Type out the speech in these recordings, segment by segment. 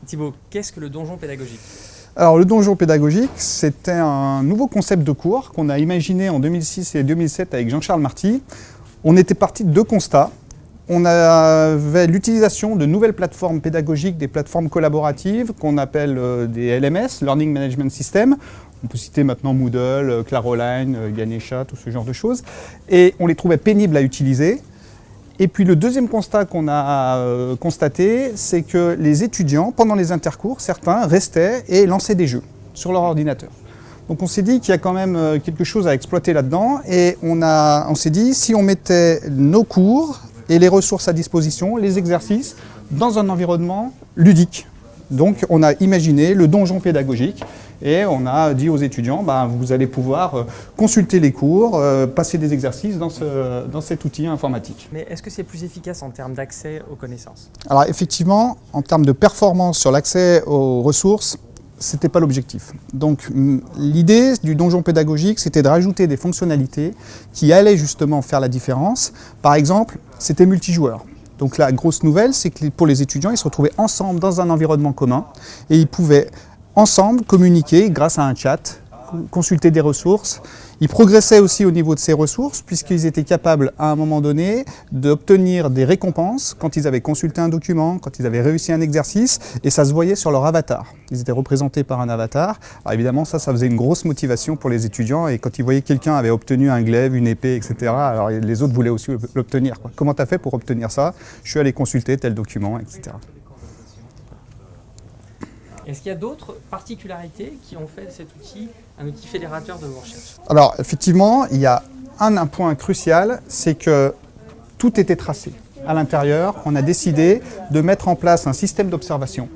Thibaut, qu'est-ce que le donjon pédagogique? Alors le donjon pédagogique, c'était un nouveau concept de cours qu'on a imaginé en 2006 et 2007 avec Jean-Charles Marty. On était parti de deux constats. On avait l'utilisation de nouvelles plateformes pédagogiques, des plateformes collaboratives qu'on appelle des LMS, Learning Management System. On peut citer maintenant Moodle, Claroline, Ganesha, tout ce genre de choses. Et on les trouvait pénibles à utiliser. Et puis le deuxième constat qu'on a constaté, c'est que les étudiants, pendant les intercours, certains restaient et lançaient des jeux sur leur ordinateur. Donc on s'est dit qu'il y a quand même quelque chose à exploiter là-dedans et on s'est dit si on mettait nos cours et les ressources à disposition, les exercices, dans un environnement ludique. Donc on a imaginé le donjon pédagogique et on a dit aux étudiants, vous allez pouvoir consulter les cours, passer des exercices dans cet outil informatique. Mais est-ce que c'est plus efficace en termes d'accès aux connaissances? Alors effectivement, en termes de performance sur l'accès aux ressources, ce n'était pas l'objectif. Donc l'idée du donjon pédagogique, c'était de rajouter des fonctionnalités qui allaient justement faire la différence. Par exemple, c'était multijoueur. Donc la grosse nouvelle, c'est que pour les étudiants, ils se retrouvaient ensemble dans un environnement commun et ils pouvaient ensemble communiquer grâce à un chat, consulter des ressources. Ils progressaient aussi au niveau de ces ressources puisqu'ils étaient capables à un moment donné d'obtenir des récompenses quand ils avaient consulté un document, quand ils avaient réussi un exercice et ça se voyait sur leur avatar. Ils étaient représentés par un avatar. Alors évidemment ça faisait une grosse motivation pour les étudiants et quand ils voyaient quelqu'un avait obtenu un glaive, une épée, etc. Alors les autres voulaient aussi l'obtenir. Comment tu as fait pour obtenir ça? Je suis allé consulter tel document, etc. Est-ce qu'il y a d'autres particularités qui ont fait de cet outil un outil fédérateur de vos recherches? Alors effectivement, il y a un point crucial, c'est que tout était tracé. À l'intérieur, on a décidé de mettre en place un système d'observation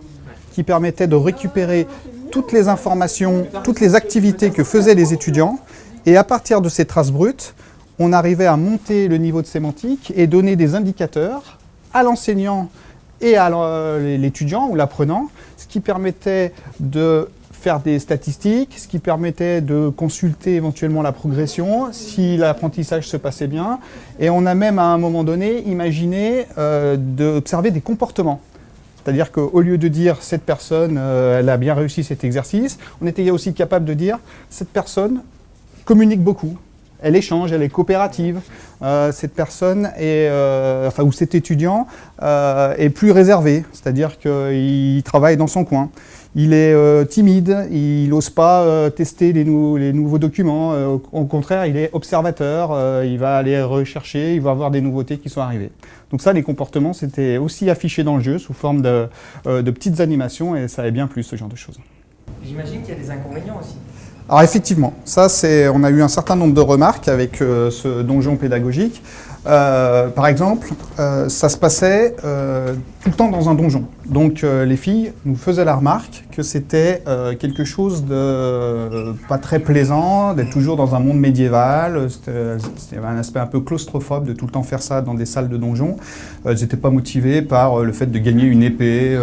qui permettait de récupérer toutes les informations, toutes les activités que faisaient les étudiants et à partir de ces traces brutes, on arrivait à monter le niveau de sémantique et donner des indicateurs à l'enseignant et à l'étudiant ou l'apprenant, ce qui permettait de faire des statistiques, ce qui permettait de consulter éventuellement la progression, si l'apprentissage se passait bien. Et on a même à un moment donné imaginé d'observer des comportements. C'est-à-dire qu'au lieu de dire « cette personne, elle a bien réussi cet exercice », on était aussi capable de dire « cette personne communique beaucoup ». Elle échange, elle est coopérative. Cette personne ou cet étudiant est plus réservé, c'est-à-dire qu'il travaille dans son coin. Il est timide, il n'ose pas tester les nouveaux documents. Au contraire, il est observateur, il va aller rechercher, il va voir des nouveautés qui sont arrivées. Donc ça, les comportements, c'était aussi affiché dans le jeu sous forme de petites animations et ça avait bien plu, ce genre de choses. J'imagine qu'il y a des inconvénients aussi. Alors effectivement, on a eu un certain nombre de remarques avec ce donjon pédagogique. Par exemple, ça se passait tout le temps dans un donjon. Donc les filles nous faisaient la remarque que c'était quelque chose de pas très plaisant, d'être toujours dans un monde médiéval. C'était un aspect un peu claustrophobe de tout le temps faire ça dans des salles de donjon. Ils n'étaient pas motivés par le fait de gagner une épée.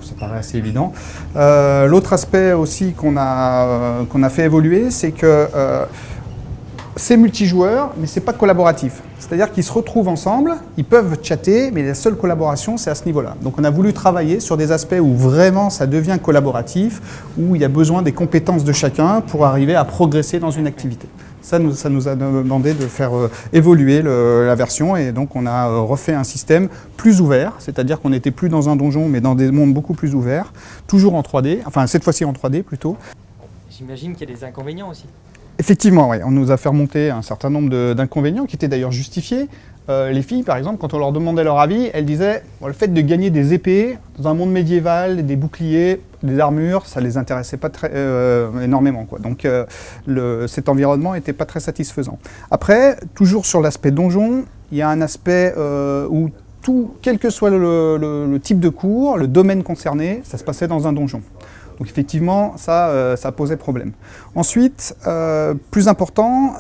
Ça paraît assez évident. L'autre aspect aussi qu'on a fait évoluer, c'est que c'est multijoueur, mais c'est pas collaboratif. C'est-à-dire qu'ils se retrouvent ensemble, ils peuvent chatter, mais la seule collaboration, c'est à ce niveau-là. Donc on a voulu travailler sur des aspects où vraiment ça devient collaboratif, où il y a besoin des compétences de chacun pour arriver à progresser dans une activité. Ça nous a demandé de faire évoluer la version et donc on a refait un système plus ouvert, c'est-à-dire qu'on n'était plus dans un donjon, mais dans des mondes beaucoup plus ouverts, toujours en 3D, enfin cette fois-ci en 3D plutôt. J'imagine qu'il y a des inconvénients aussi. Effectivement, oui. On nous a fait remonter un certain nombre d'inconvénients qui étaient d'ailleurs justifiés. Les filles, par exemple, quand on leur demandait leur avis, elles disaient le fait de gagner des épées dans un monde médiéval, des boucliers, des armures, ça ne les intéressait pas énormément, quoi. Donc cet environnement n'était pas très satisfaisant. Après, toujours sur l'aspect donjon, il y a un aspect où quel que soit le type de cours, le domaine concerné, ça se passait dans un donjon. Donc effectivement, ça posait problème. Ensuite, plus important,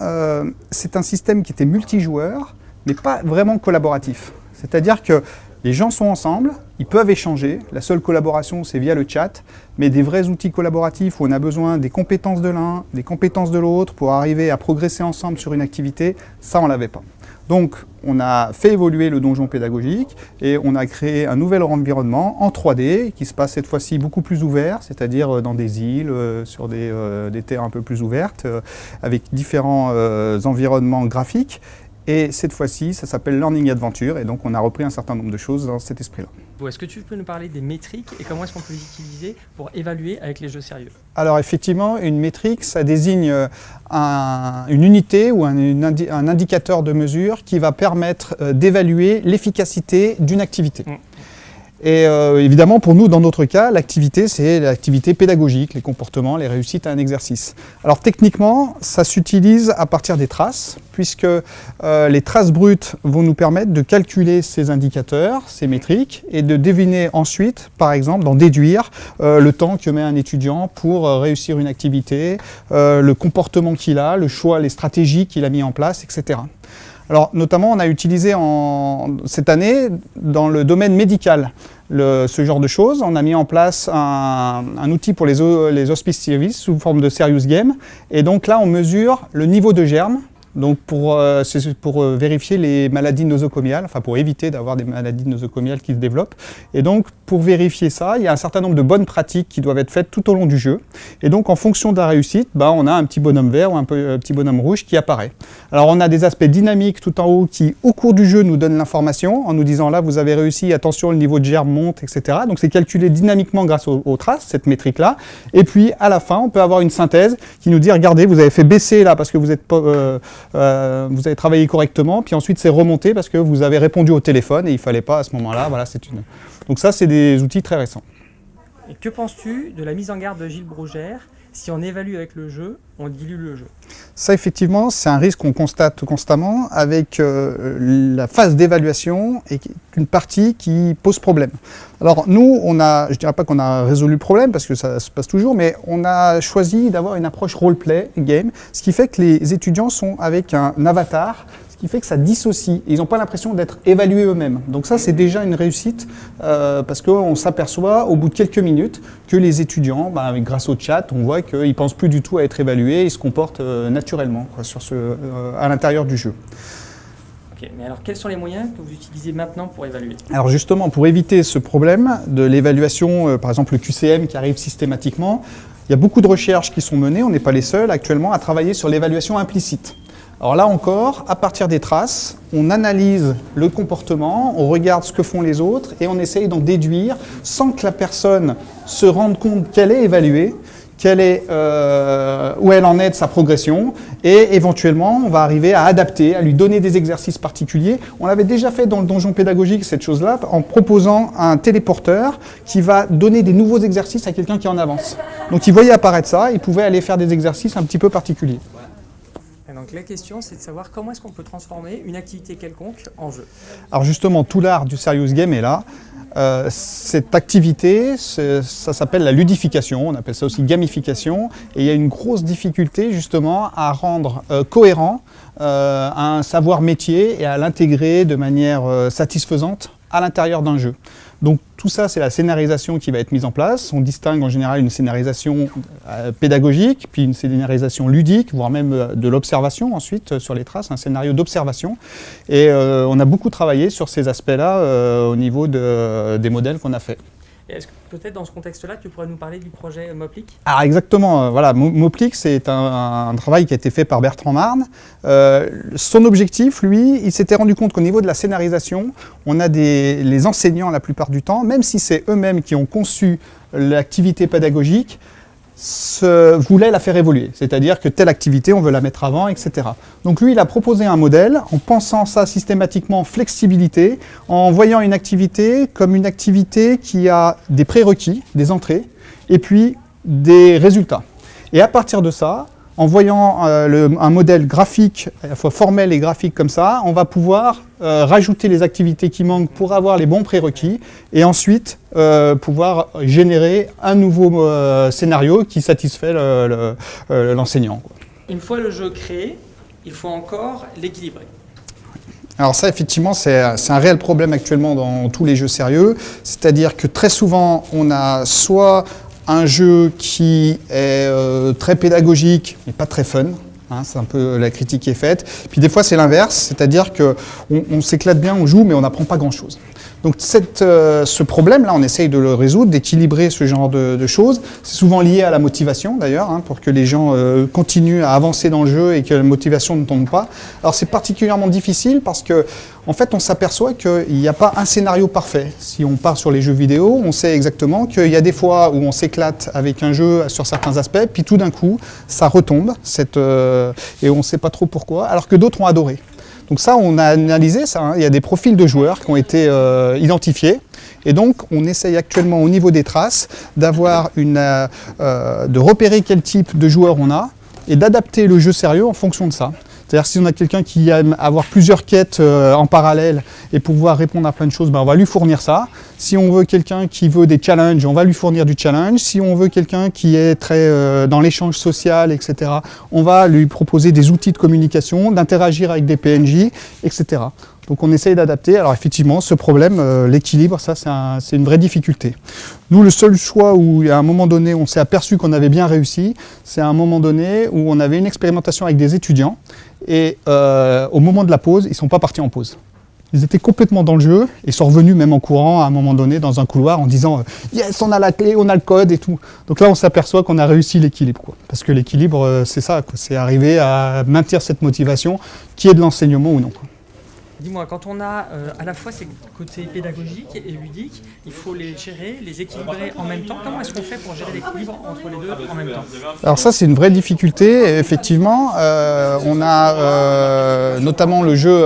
c'est un système qui était multijoueur, mais pas vraiment collaboratif. C'est-à-dire que les gens sont ensemble, ils peuvent échanger, la seule collaboration c'est via le chat, mais des vrais outils collaboratifs où on a besoin des compétences de l'un, des compétences de l'autre pour arriver à progresser ensemble sur une activité, ça on l'avait pas. Donc, on a fait évoluer le donjon pédagogique et on a créé un nouvel environnement en 3D qui se passe cette fois-ci beaucoup plus ouvert, c'est-à-dire dans des îles, sur des terres un peu plus ouvertes, avec différents environnements graphiques. Et cette fois-ci, ça s'appelle Learning Adventure et donc on a repris un certain nombre de choses dans cet esprit-là. Est-ce que tu peux nous parler des métriques et comment est-ce qu'on peut les utiliser pour évaluer avec les jeux sérieux? Alors effectivement, une métrique, ça désigne une unité ou un indicateur de mesure qui va permettre d'évaluer l'efficacité d'une activité. Et évidemment, pour nous, dans notre cas, l'activité, c'est l'activité pédagogique, les comportements, les réussites à un exercice. Alors techniquement, ça s'utilise à partir des traces, puisque les traces brutes vont nous permettre de calculer ces indicateurs, ces métriques, et de deviner ensuite, par exemple, d'en déduire le temps que met un étudiant pour réussir une activité, le comportement qu'il a, le choix, les stratégies qu'il a mis en place, etc. Alors, notamment, on a utilisé cette année dans le domaine médical ce genre de choses. On a mis en place un outil pour les hospice services sous forme de serious game. Et donc là, on mesure le niveau de germes. Donc c'est pour vérifier les maladies nosocomiales, enfin pour éviter d'avoir des maladies nosocomiales qui se développent. Et donc pour vérifier ça, il y a un certain nombre de bonnes pratiques qui doivent être faites tout au long du jeu. Et donc en fonction de la réussite, on a un petit bonhomme vert ou un petit bonhomme rouge qui apparaît. Alors on a des aspects dynamiques tout en haut qui au cours du jeu nous donnent l'information en nous disant là vous avez réussi, attention le niveau de germe monte, etc. Donc c'est calculé dynamiquement grâce aux traces, cette métrique-là. Et puis à la fin, on peut avoir une synthèse qui nous dit regardez, vous avez fait baisser là parce que vous êtes vous avez travaillé correctement, puis ensuite c'est remonté parce que vous avez répondu au téléphone et il ne fallait pas à ce moment-là. Voilà, Donc ça, c'est des outils très récents. Et que penses-tu de la mise en garde de Gilles Brougère? Si on évalue avec le jeu, on dilue le jeu. Ça, effectivement, c'est un risque qu'on constate constamment avec la phase d'évaluation et une partie qui pose problème. Alors nous, je ne dirais pas qu'on a résolu le problème parce que ça se passe toujours, mais on a choisi d'avoir une approche role-play game, ce qui fait que les étudiants sont avec un avatar, qui fait que ça dissocie. Ils n'ont pas l'impression d'être évalués eux-mêmes. Donc ça, c'est déjà une réussite parce qu'on s'aperçoit au bout de quelques minutes que les étudiants, grâce au chat, on voit qu'ils ne pensent plus du tout à être évalués, ils se comportent naturellement à l'intérieur du jeu. Ok, mais alors quels sont les moyens que vous utilisez maintenant pour évaluer? Alors justement, pour éviter ce problème de l'évaluation, par exemple le QCM qui arrive systématiquement, il y a beaucoup de recherches qui sont menées, on n'est pas les seuls actuellement à travailler sur l'évaluation implicite. Alors là encore, à partir des traces, on analyse le comportement, on regarde ce que font les autres et on essaye d'en déduire sans que la personne se rende compte qu'elle est évaluée, où elle en est de sa progression et éventuellement on va arriver à adapter, à lui donner des exercices particuliers. On l'avait déjà fait dans le donjon pédagogique cette chose-là en proposant un téléporteur qui va donner des nouveaux exercices à quelqu'un qui est en avance. Donc il voyait apparaître ça, il pouvait aller faire des exercices un petit peu particuliers. Donc la question, c'est de savoir comment est-ce qu'on peut transformer une activité quelconque en jeu. Alors justement, tout l'art du serious game est là. Cette activité, ça s'appelle la ludification, on appelle ça aussi gamification, et il y a une grosse difficulté justement à rendre cohérent un savoir métier et à l'intégrer de manière satisfaisante à l'intérieur d'un jeu. Donc tout ça, c'est la scénarisation qui va être mise en place. On distingue en général une scénarisation pédagogique, puis une scénarisation ludique, voire même de l'observation ensuite sur les traces, un scénario d'observation. Et on a beaucoup travaillé sur ces aspects-là au niveau des modèles qu'on a faits. Est-ce que peut-être dans ce contexte-là, tu pourrais nous parler du projet Moplic? Alors exactement, voilà, Moplic, c'est un travail qui a été fait par Bertrand Marne. Son objectif, lui, il s'était rendu compte qu'au niveau de la scénarisation, on a les enseignants la plupart du temps, même si c'est eux-mêmes qui ont conçu l'activité pédagogique, voulait la faire évoluer, c'est-à-dire que telle activité, on veut la mettre avant, etc. Donc lui, il a proposé un modèle en pensant ça systématiquement flexibilité, en voyant une activité comme une activité qui a des prérequis, des entrées, et puis des résultats. Et à partir de ça, en voyant un modèle graphique, à la fois formel et graphique comme ça, on va pouvoir rajouter les activités qui manquent pour avoir les bons prérequis et ensuite pouvoir générer un nouveau scénario qui satisfait l'enseignant. Une fois le jeu créé, il faut encore l'équilibrer. Alors ça, effectivement, c'est un réel problème actuellement dans tous les jeux sérieux, c'est-à-dire que très souvent, on a soit un jeu qui est très pédagogique, mais pas très fun. Hein, c'est un peu la critique qui est faite. Puis des fois, c'est l'inverse, c'est-à-dire qu'on s'éclate bien, on joue, mais on n'apprend pas grand-chose. Donc ce problème-là, on essaye de le résoudre, d'équilibrer ce genre de choses. C'est souvent lié à la motivation, d'ailleurs, hein, pour que les gens continuent à avancer dans le jeu et que la motivation ne tombe pas. Alors c'est particulièrement difficile parce que, en fait, on s'aperçoit qu'il n'y a pas un scénario parfait. Si on part sur les jeux vidéo, on sait exactement qu'il y a des fois où on s'éclate avec un jeu sur certains aspects, puis tout d'un coup, ça retombe, et on ne sait pas trop pourquoi, alors que d'autres ont adoré. Donc ça, on a analysé ça, hein. Il y a des profils de joueurs qui ont été identifiés. Et donc, on essaye actuellement au niveau des traces de repérer quel type de joueur on a et d'adapter le jeu sérieux en fonction de ça. C'est-à-dire si on a quelqu'un qui aime avoir plusieurs quêtes en parallèle et pouvoir répondre à plein de choses, ben on va lui fournir ça. Si on veut quelqu'un qui veut des challenges, on va lui fournir du challenge. Si on veut quelqu'un qui est très dans l'échange social, etc., on va lui proposer des outils de communication, d'interagir avec des PNJ, etc. Donc on essaye d'adapter. Alors effectivement, ce problème, l'équilibre, ça c'est une vraie difficulté. Nous, le seul choix où à un moment donné, on s'est aperçu qu'on avait bien réussi, c'est à un moment donné où on avait une expérimentation avec des étudiants et au moment de la pause, ils ne sont pas partis en pause. Ils étaient complètement dans le jeu et sont revenus même en courant à un moment donné dans un couloir en disant « Yes, on a la clé, on a le code et tout ». Donc là, on s'aperçoit qu'on a réussi l'équilibre, quoi. Parce que l'équilibre, c'est ça, quoi. C'est arriver à maintenir cette motivation qui est de l'enseignement ou non, quoi. Dis-moi, quand on a à la fois ces côtés pédagogiques et ludiques, il faut les gérer, les équilibrer en même temps. Comment est-ce qu'on fait pour gérer l'équilibre entre les deux en même temps? Alors ça, c'est une vraie difficulté. Effectivement, on a notamment le jeu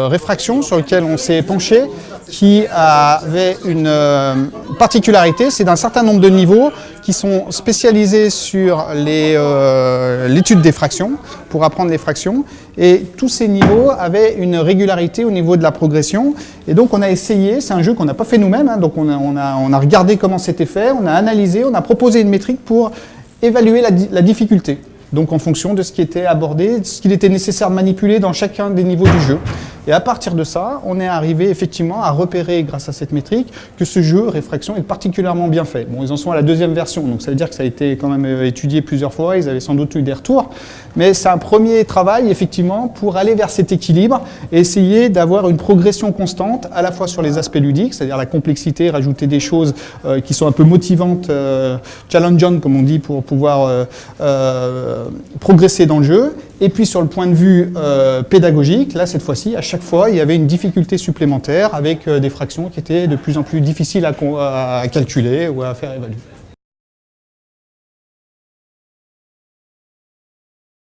Réfraction sur lequel on s'est penché, qui avait une particularité, c'est d'un certain nombre de niveaux qui sont spécialisés sur l'étude des fractions, pour apprendre les fractions. Et tous ces niveaux avaient une régularité au niveau de la progression. Et donc on a essayé, c'est un jeu qu'on n'a pas fait nous-mêmes, hein, donc on a regardé comment c'était fait, on a analysé, on a proposé une métrique pour évaluer la difficulté. Donc en fonction de ce qui était abordé, de ce qu'il était nécessaire de manipuler dans chacun des niveaux du jeu. Et à partir de ça, on est arrivé effectivement à repérer, grâce à cette métrique, que ce jeu, Réfraction, est particulièrement bien fait. Bon, ils en sont à la 2e version, donc ça veut dire que ça a été quand même étudié plusieurs fois, ils avaient sans doute eu des retours. Mais c'est un premier travail, effectivement, pour aller vers cet équilibre et essayer d'avoir une progression constante, à la fois sur les aspects ludiques, c'est-à-dire la complexité, rajouter des choses qui sont un peu motivantes, challengeantes, comme on dit, pour pouvoir progresser dans le jeu. Et puis sur le point de vue pédagogique, là cette fois-ci, à chaque fois, il y avait une difficulté supplémentaire avec des fractions qui étaient de plus en plus difficiles à calculer ou à faire évaluer.